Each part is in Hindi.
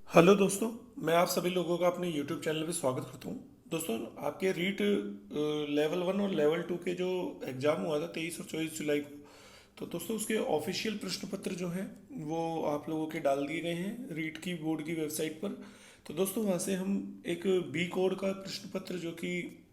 हेलो दोस्तों। मैं आप सभी लोगों का अपने यूट्यूब चैनल पे स्वागत करता हूँ। दोस्तों, आपके रीट लेवल 1 और लेवल 2 के जो एग्ज़ाम हुआ था 23 और 24 जुलाई को, तो दोस्तों उसके ऑफिशियल प्रश्न पत्र जो हैं वो आप लोगों के डाल दिए गए हैं रीट की बोर्ड की वेबसाइट पर। तो दोस्तों वहाँ से हम एक बी कोड का प्रश्न पत्र जो कि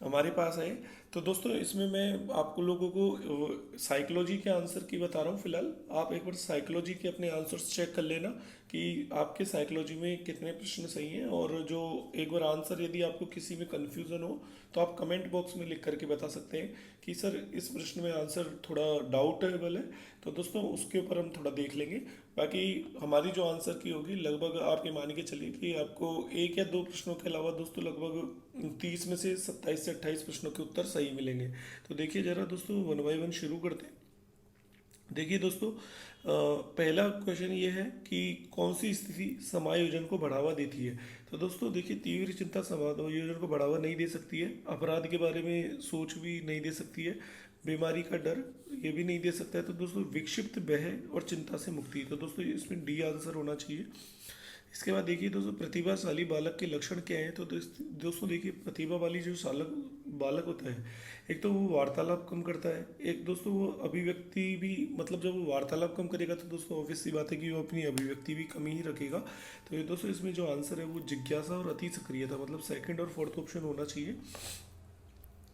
हमारे पास है। तो दोस्तों इसमें मैं आपको लोगों को साइकोलॉजी के आंसर की बता रहा हूँ फिलहाल। आप एक बार साइकोलॉजी के अपने आंसर्स चेक कर लेना कि आपके साइकोलॉजी में कितने प्रश्न सही हैं, और जो एक बार आंसर यदि आपको किसी में कन्फ्यूज़न हो तो आप कमेंट बॉक्स में लिख करके बता सकते हैं कि सर इस प्रश्न में आंसर थोड़ा डाउटेबल है। तो दोस्तों उसके ऊपर हम थोड़ा देख लेंगे। बाकी हमारी जो आंसर की होगी लगभग आप ये मान के चलिए कि आपको एक या दो प्रश्नों के अलावा दोस्तों लगभग 30 में से 27 से 28 प्रश्नों के उत्तर सही मिलेंगे। तो देखिए जरा दोस्तों, वन बाई वन शुरू करते हैं। देखिए दोस्तों, पहला क्वेश्चन ये है कि कौन सी स्थिति समायोजन को बढ़ावा देती है। तो दोस्तों देखिए, तीव्र चिंता समायोजन को बढ़ावा नहीं दे सकती है, अपराध के बारे में सोच भी नहीं दे सकती है, बीमारी का डर ये भी नहीं दे सकता है। तो दोस्तों विक्षिप्त भय और चिंता से मुक्ति, तो दोस्तों इसमें डी आंसर होना चाहिए। इसके बाद देखिए दोस्तों, प्रतिभाशाली बालक के लक्षण क्या हैं। तो दोस्तों देखिए, प्रतिभा वाली जो सालक बालक होता है, एक तो वो वार्तालाप कम करता है, एक दोस्तों वो अभिव्यक्ति भी, मतलब जब वो वार्तालाप कम करेगा तो दोस्तों ऑब्वियस सी बात है कि वो अपनी अभिव्यक्ति भी कम ही रखेगा। तो ये दोस्तों इसमें जो आंसर है वो जिज्ञासा और अति सक्रियता, मतलब सेकंड और फोर्थ ऑप्शन होना चाहिए।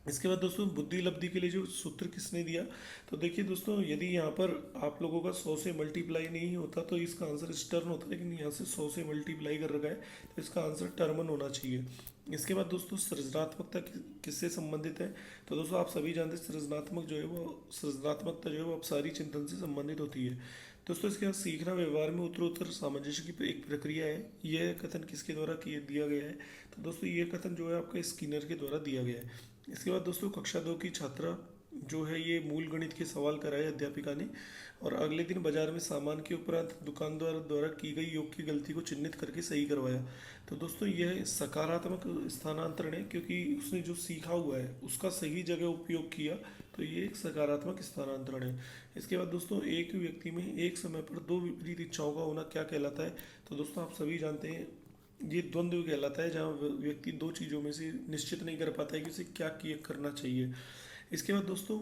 इसके बाद दोस्तों बुद्धि लब्धि के लिए जो सूत्र किसने दिया। तो देखिए दोस्तों, यदि यहाँ पर आप लोगों का 100 से मल्टीप्लाई नहीं होता तो इसका आंसर स्टर्न होता, लेकिन यहाँ से 100 से मल्टीप्लाई कर रखा है तो इसका आंसर टर्मन होना चाहिए। इसके बाद दोस्तों सृजनात्मकता किससे संबंधित है। तो दोस्तों आप सभी जानते हैं सृजनात्मकता जो है वो अपसारी चिंतन से संबंधित होती है। दोस्तों इसके बाद सीखना व्यवहार में उत्तरोत्तर सामंजस्य की एक प्रक्रिया है। यह कथन किसके द्वारा दिया गया है। तो दोस्तों ये कथन जो है आपका स्किनर के द्वारा दिया गया है। इसके बाद दोस्तों कक्षा 2 की छात्रा जो है ये मूल गणित के सवाल कराए अध्यापिका ने, और अगले दिन बाजार में सामान के उपरांत दुकानदार द्वारा की गई योग की गलती को चिन्हित करके सही करवाया। तो दोस्तों यह सकारात्मक स्थानांतरण है, क्योंकि उसने जो सीखा हुआ है उसका सही जगह उपयोग किया, तो ये एक सकारात्मक स्थानांतरण है। इसके बाद दोस्तों, एक व्यक्ति में एक समय पर दो विपरीत इच्छाओं का होना क्या कहलाता है। तो दोस्तों आप सभी जानते हैं ये द्वंद्व कहलाता है, जहाँ व्यक्ति दो चीज़ों में से निश्चित नहीं कर पाता है कि उसे क्या किए करना चाहिए। इसके बाद दोस्तों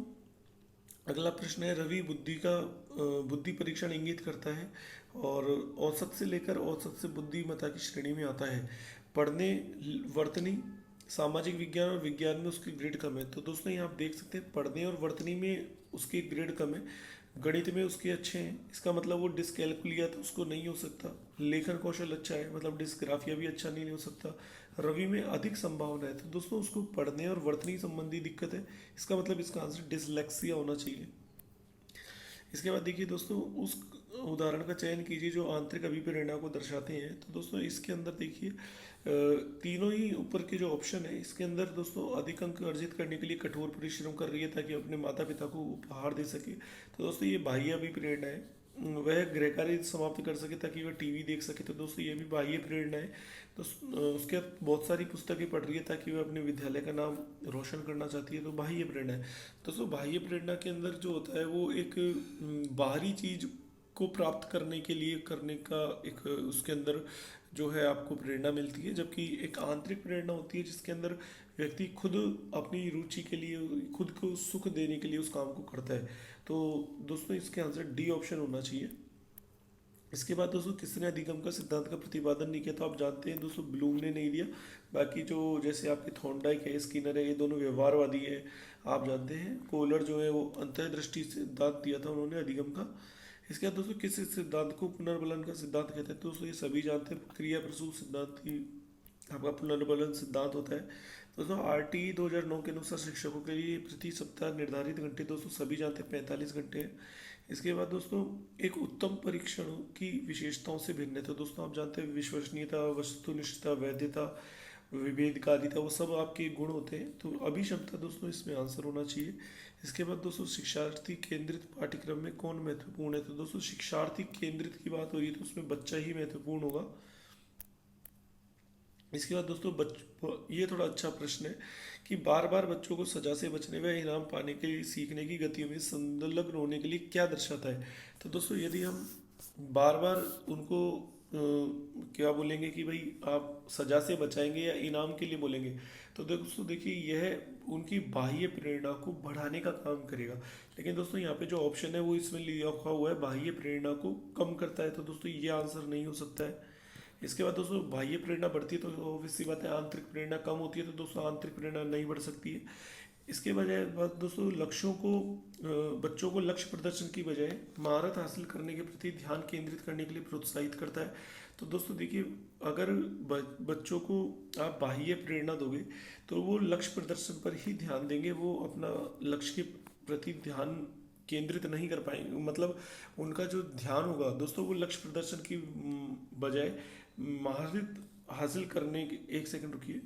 अगला प्रश्न है, रवि बुद्धि परीक्षण इंगित करता है और औसत से लेकर औसत से बुद्धिमत्ता की श्रेणी में आता है। पढ़ने, वर्तनी, सामाजिक विज्ञान और विज्ञान में उसके ग्रेड कम है। तो दोस्तों यहाँ आप देख सकते हैं पढ़ने और वर्तनी में उसके ग्रेड कम है, गणित में उसके अच्छे हैं, इसका मतलब वो डिस्कैलकुलिया तो उसको नहीं हो सकता। लेखन कौशल अच्छा है, मतलब डिस्ग्राफिया भी अच्छा नहीं हो सकता। रवि में अधिक संभावना है, तो दोस्तों उसको पढ़ने और वर्तनी संबंधी दिक्कत है, इसका मतलब इसका आंसर डिसलेक्सिया होना चाहिए। इसके बाद देखिए दोस्तों, उस उदाहरण का चयन कीजिए जो आंतरिक अभिप्रेरणा को दर्शाते हैं। तो दोस्तों इसके अंदर देखिए तीनों ही ऊपर के जो ऑप्शन है इसके अंदर दोस्तों अधिक अंक अर्जित करने के लिए कठोर परिश्रम कर रही है ताकि अपने माता पिता को उपहार दे सके। तो दोस्तों ये बाह्य अभिप्रेरणा है। वह गृह कार्य समाप्त कर सके ताकि वह टीवी देख सके, तो दोस्तों ये भी बाह्य प्रेरणा है। तो उसके बाद बहुत सारी पुस्तकें पढ़ रही है ताकि वह अपने विद्यालय का नाम रोशन करना चाहती है, तो बाह्य प्रेरणा है। दोस्तों बाह्य प्रेरणा के अंदर जो होता है वो एक बाहरी चीज को प्राप्त करने के लिए करने का एक उसके अंदर जो है आपको प्रेरणा मिलती है, जबकि एक आंतरिक प्रेरणा होती है जिसके अंदर व्यक्ति खुद अपनी रुचि के लिए, खुद को सुख देने के लिए उस काम को करता है। तो दोस्तों इसके आंसर डी ऑप्शन होना चाहिए। इसके बाद दोस्तों किसने अधिगम का सिद्धांत का प्रतिपादन नहीं किया। तो आप जानते हैं दोस्तों ब्लूम ने नहीं दिया। बाकी जो जैसे आपके थॉर्नडाइक है, स्किनर है, ये दोनों व्यवहारवादी है, आप जानते हैं। कोलर जो है वो अंतर्दृष्टि सिद्धांत दिया था उन्होंने अधिगम का। इसके बाद दोस्तों किस सिद्धांत को पुनर्बलन का सिद्धांत कहते हैं। तो दोस्तों ये सभी जानते हैं, क्रिया प्रसूत सिद्धांत ही आपका पुनर्बलन सिद्धांत होता है। दोस्तों RTE 2009 के अनुसार शिक्षकों के लिए प्रति सप्ताह निर्धारित घंटे दोस्तों सभी जानते हैं 45 घंटे हैं। इसके बाद दोस्तों एक उत्तम परीक्षण की विशेषताओं से भिन्न है। तो दोस्तों आप जानते हैं विश्वसनीयता, वस्तुनिष्ठता, वैधता, विभेदकारिता, वो सब आपके गुण होते हैं। तो अभिक्षमता दोस्तों इसमें आंसर होना चाहिए। इसके बाद दोस्तों शिक्षार्थी केंद्रित पाठ्यक्रम में कौन महत्वपूर्ण है। तो दोस्तों शिक्षार्थी केंद्रित की बात हो रही है तो उसमें बच्चा ही महत्वपूर्ण होगा। इसके बाद दोस्तों ये थोड़ा अच्छा प्रश्न है कि बार बार बच्चों को सजा से बचने व इनाम पाने के लिए सीखने की गतियों में संलग्न होने के लिए क्या दर्शाता है। तो दोस्तों यदि हम बार बार उनको क्या बोलेंगे कि भाई आप सजा से बचाएंगे या इनाम के लिए बोलेंगे, तो दोस्तों देखिए यह उनकी बाह्य प्रेरणा को बढ़ाने का काम करेगा। लेकिन दोस्तों यहाँ पे जो ऑप्शन है वो इसमें लिखा हुआ है बाह्य प्रेरणा को कम करता है, तो दोस्तों ये आंसर नहीं हो सकता है। इसके बाद दोस्तों बाह्य प्रेरणा बढ़ती है तो ऑब्वियस सी बात है आंतरिक प्रेरणा कम होती है, तो दोस्तों आंतरिक प्रेरणा नहीं बढ़ सकती है। इसके बजाय बात दोस्तों लक्ष्यों को बच्चों को लक्ष्य प्रदर्शन की बजाय महारत हासिल करने के प्रति ध्यान केंद्रित करने के लिए प्रोत्साहित करता है। तो दोस्तों देखिए अगर बच्चों को आप बाह्य प्रेरणा दोगे तो वो लक्ष्य प्रदर्शन पर ही ध्यान देंगे, वो अपना लक्ष्य के प्रति ध्यान केंद्रित नहीं कर पाएंगे, मतलब उनका जो ध्यान होगा दोस्तों वो लक्ष्य प्रदर्शन की बजाय महारत हासिल करने के, एक सेकंड रुकिए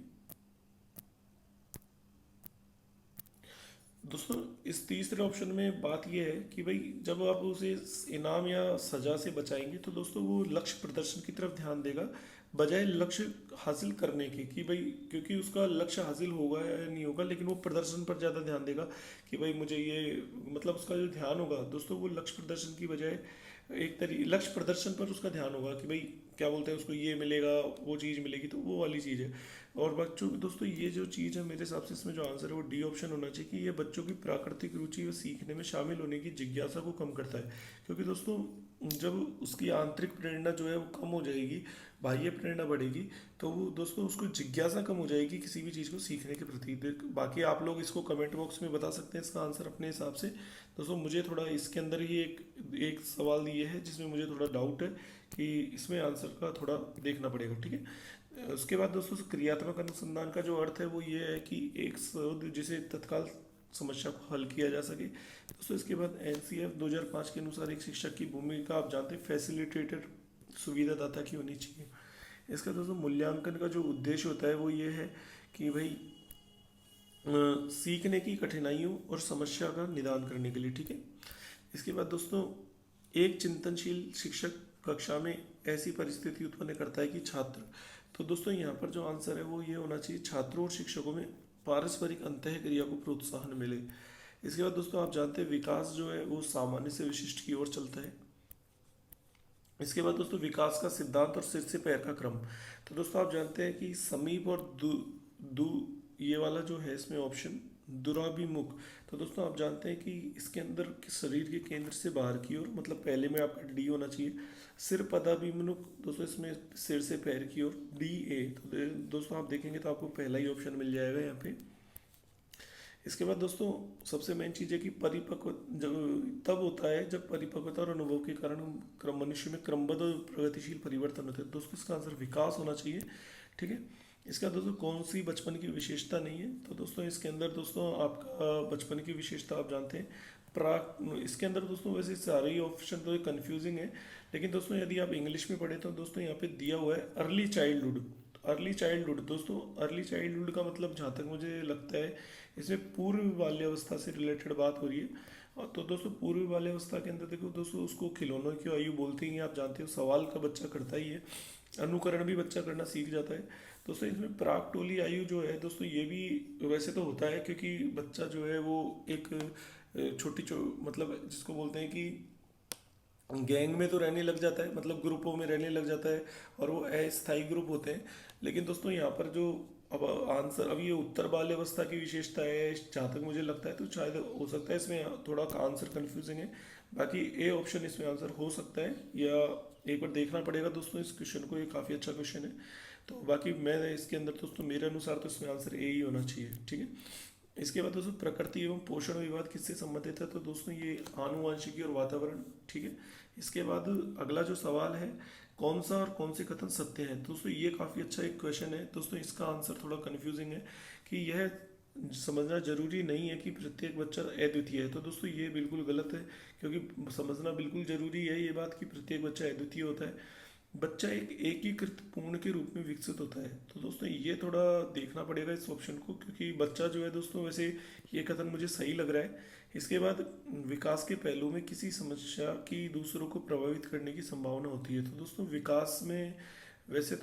दोस्तों, इस तीसरे ऑप्शन में बात यह है कि भाई जब आप उसे इनाम या सजा से बचाएंगे तो दोस्तों वो लक्ष्य प्रदर्शन की तरफ ध्यान देगा बजाय लक्ष्य हासिल करने के, कि भाई क्योंकि उसका लक्ष्य हासिल होगा या नहीं होगा लेकिन वो प्रदर्शन पर ज़्यादा ध्यान देगा कि भाई मुझे ये, मतलब उसका जो ध्यान होगा दोस्तों वो लक्ष्य प्रदर्शन की बजाय एक तरीके लक्ष्य प्रदर्शन पर उसका ध्यान होगा कि भाई क्या बोलते हैं उसको ये मिलेगा वो चीज़ मिलेगी, तो वो वाली चीज़ है। और बच्चों दोस्तों ये जो चीज़ है मेरे हिसाब से इसमें जो आंसर है वो डी ऑप्शन होना चाहिए कि ये बच्चों की प्राकृतिक रुचि व सीखने में शामिल होने की जिज्ञासा को कम करता है। क्योंकि दोस्तों जब उसकी आंतरिक प्रेरणा जो है वो कम हो जाएगी, बाह्य प्रेरणा बढ़ेगी, तो वो दोस्तों उसको जिज्ञासा कम हो जाएगी किसी भी चीज़ को सीखने के प्रति। बाकी आप लोग इसको कमेंट बॉक्स में बता सकते हैं इसका आंसर अपने हिसाब से। दोस्तों मुझे थोड़ा इसके अंदर ही एक एक सवाल दिए है जिसमें मुझे थोड़ा डाउट है कि इसमें आंसर का थोड़ा देखना पड़ेगा, ठीक है। उसके बाद दोस्तों क्रियात्मक अनुसंधान का जो अर्थ है वो ये है कि एक शोध जिसे तत्काल समस्या को हल किया जा सके। दोस्तों इसके बाद एनसीएफ 2005 के अनुसार एक शिक्षक की भूमिका आप जानते हैं फैसिलिटेटर सुविधादाता की होनी चाहिए। इसका दोस्तों मूल्यांकन का जो उद्देश्य होता है वो ये है कि भाई सीखने की कठिनाइयों और समस्या का निदान करने के लिए, ठीक है। इसके बाद दोस्तों एक चिंतनशील शिक्षक कक्षा में ऐसी परिस्थिति उत्पन्न करता है कि छात्र, तो दोस्तों यहाँ पर जो आंसर है वो ये होना चाहिए छात्रों और शिक्षकों में पारस्परिक अंतः क्रिया को प्रोत्साहन मिले। इसके बाद दोस्तों आप जानते हैं विकास जो है वो सामान्य से विशिष्ट की ओर चलता है। इसके बाद दोस्तों विकास का सिद्धांत और सिर से पैर का क्रम, तो दोस्तों आप जानते हैं कि समीप और दू दू ये वाला जो है इसमें ऑप्शन दुराभिमुख, तो दोस्तों आप जानते हैं कि इसके अंदर शरीर के केंद्र से बाहर की ओर, मतलब पहले में आपका डी होना चाहिए। सिर पदाभिमुख दोस्तों इसमें सिर से पैर की ओर डी ए, तो दोस्तों आप देखेंगे तो आपको पहला ही ऑप्शन मिल जाएगा यहाँ पे। इसके बाद दोस्तों सबसे मेन चीज़ है कि परिपक्व जब तब होता है जब परिपक्वता और अनुभव के कारण क्रम मनुष्य में क्रमबद्ध और प्रगतिशील परिवर्तन होते हैं। दोस्तों इसका आंसर विकास होना चाहिए, ठीक है। इसका दोस्तों कौन सी बचपन की विशेषता नहीं है, तो दोस्तों इसके अंदर दोस्तों आपका बचपन की विशेषता आप जानते हैं प्राक, इसके अंदर दोस्तों वैसे सारे ही ऑप्शन तो कंफ्यूजिंग है, लेकिन दोस्तों यदि आप इंग्लिश में पढ़े तो दोस्तों यहाँ पे दिया हुआ है अर्ली चाइल्डहुड। अर्ली चाइल्डहुड दोस्तों अर्ली चाइल्डहुड का मतलब जहाँ तक मुझे लगता है इसमें पूर्व बाल्यावस्था से रिलेटेड बात हो रही है। और तो दोस्तों पूर्व बाल्यावस्था के अंदर देखो दोस्तों उसको खिलौनों की आयु बोलते ही आप जानते हो, सवाल का बच्चा करता ही है, अनुकरण भी बच्चा करना सीख जाता है। दोस्तों इसमें प्राक टोली आयु जो है दोस्तों ये भी वैसे तो होता है क्योंकि बच्चा जो है वो एक मतलब जिसको बोलते हैं कि गैंग में तो रहने लग जाता है, मतलब ग्रुपों में रहने लग जाता है और वो अस्थायी ग्रुप होते हैं। लेकिन दोस्तों यहाँ पर जो अब आंसर अब ये उत्तर बाल्यावस्था की विशेषता है जहाँ तक मुझे लगता है, तो शायद हो सकता है इसमें थोड़ा आंसर कंफ्यूजिंग है। बाकी ए ऑप्शन इसमें आंसर हो सकता है या एक बार देखना पड़ेगा दोस्तों इस क्वेश्चन को, ये काफ़ी अच्छा क्वेश्चन है। तो बाकी मैं इसके अंदर दोस्तों मेरे अनुसार तो इसमें आंसर ए ही होना चाहिए, ठीक है। इसके बाद दोस्तों प्रकृति एवं पोषण विवाद किससे संबंधित है, तो दोस्तों ये आनुवंशिकी और वातावरण, ठीक है। इसके बाद अगला जो सवाल है कौन सा और कौन से कथन सत्य है, दोस्तों ये काफ़ी अच्छा एक क्वेश्चन है। दोस्तों इसका आंसर थोड़ा कंफ्यूजिंग है कि यह समझना जरूरी नहीं है कि प्रत्येक बच्चा अद्वितीय है, तो दोस्तों ये बिल्कुल गलत है क्योंकि समझना बिल्कुल जरूरी है ये बात कि प्रत्येक बच्चा अद्वितीय होता है। बच्चा एक एकीकृत पूर्ण के रूप में विकसित होता है, तो दोस्तों ये थोड़ा देखना पड़ेगा इस ऑप्शन को क्योंकि बच्चा जो है दोस्तों वैसे ये कथन मुझे सही लग रहा है। इसके बाद विकास के पहलू में किसी समस्या की दूसरों को प्रभावित करने की संभावना होती है, तो दोस्तों विकास में वैसे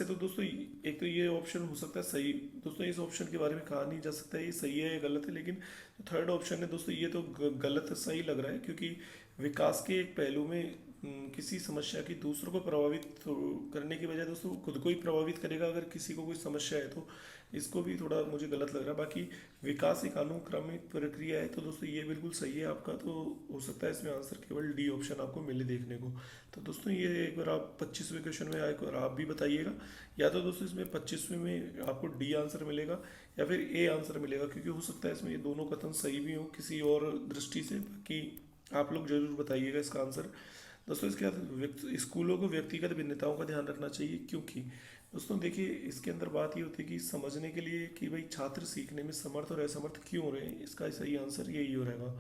तो दोस्तों एक तो ये ऑप्शन हो सकता है सही, दोस्तों इस ऑप्शन के बारे में कहा नहीं जा सकता ये सही है या गलत है, लेकिन जो थर्ड ऑप्शन है दोस्तों ये तो गलत सही लग रहा है क्योंकि विकास के एक पहलू में किसी समस्या की दूसरों को प्रभावित करने की बजाय दोस्तों खुद को ही प्रभावित करेगा अगर किसी को कोई समस्या है तो इसको भी थोड़ा मुझे गलत लग रहा है। बाकी विकास एक अनुक्रमिक प्रक्रिया है तो दोस्तों ये बिल्कुल सही है आपका। तो हो सकता है इसमें आंसर केवल डी ऑप्शन आपको मिले देखने को। तो दोस्तों ये एक बार आप 25वें क्वेश्चन में एक बार आप भी बताइएगा, या तो दोस्तों इसमें 25वें में आपको डी आंसर मिलेगा या फिर ए आंसर मिलेगा, क्योंकि हो सकता है इसमें ये दोनों कथन सही भी हो किसी और दृष्टि से। बाकी आप लोग जरूर बताइएगा इसका आंसर। दोस्तों इसके बाद स्कूलों को व्यक्तिगत भिन्नताओं का ध्यान रखना चाहिए, क्योंकि दोस्तों देखिए इसके अंदर बात ये होती है कि समझने के लिए कि भाई छात्र सीखने में समर्थ और असमर्थ क्यों हो रहे हैं, इसका सही आंसर यही हो रहेगा।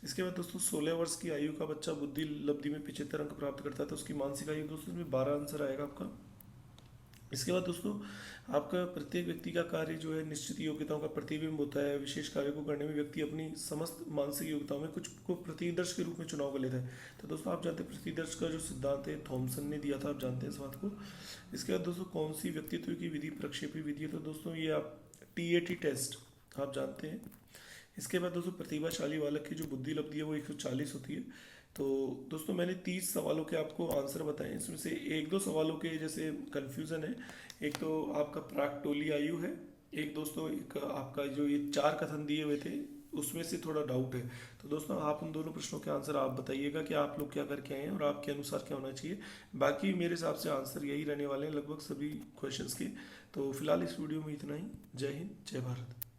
इसके बाद दोस्तों 16 वर्ष की आयु का बच्चा बुद्धि लब्धि में 75 अंक प्राप्त करता है तो उसकी मानसिक आयु दोस्तों इसमें 12 आंसर आएगा आपका। इसके बाद दोस्तों आपका प्रत्येक व्यक्ति का कार्य जो है निश्चित योग्यताओं का प्रतिबिंब होता है। विशेष कार्य को करने में व्यक्ति अपनी समस्त मानसिक योग्यताओं में कुछ को प्रतिदर्श के रूप में चुनाव कर लेता है। तो दोस्तों आप जानते हैं प्रतिदर्श का जो सिद्धांत है थॉमसन ने दिया था, आप जानते हैं इस बात को। इसके बाद दोस्तों कौन सी व्यक्तित्व की विधि प्रक्षेपी विधि है, तो दोस्तों ये आप TAT टेस्ट आप जानते हैं। इसके बाद दोस्तों प्रतिभाशाली बालक की जो बुद्धि लब्धि है वो 140 होती है। तो दोस्तों मैंने 30 सवालों के आपको आंसर बताए, इसमें से एक दो सवालों के जैसे कन्फ्यूज़न है। एक तो आपका प्राक्टोली आयु है, एक दोस्तों एक आपका जो ये 4 कथन दिए हुए थे उसमें से थोड़ा डाउट है। तो दोस्तों आप उन दोनों प्रश्नों के आंसर आप बताइएगा कि आप लोग क्या करके आए हैं और आपके अनुसार क्या होना चाहिए। बाकी मेरे हिसाब से आंसर यही रहने वाले हैं लगभग सभी क्वेश्चंस के। तो फिलहाल इस वीडियो में इतना ही। जय हिंद, जय भारत।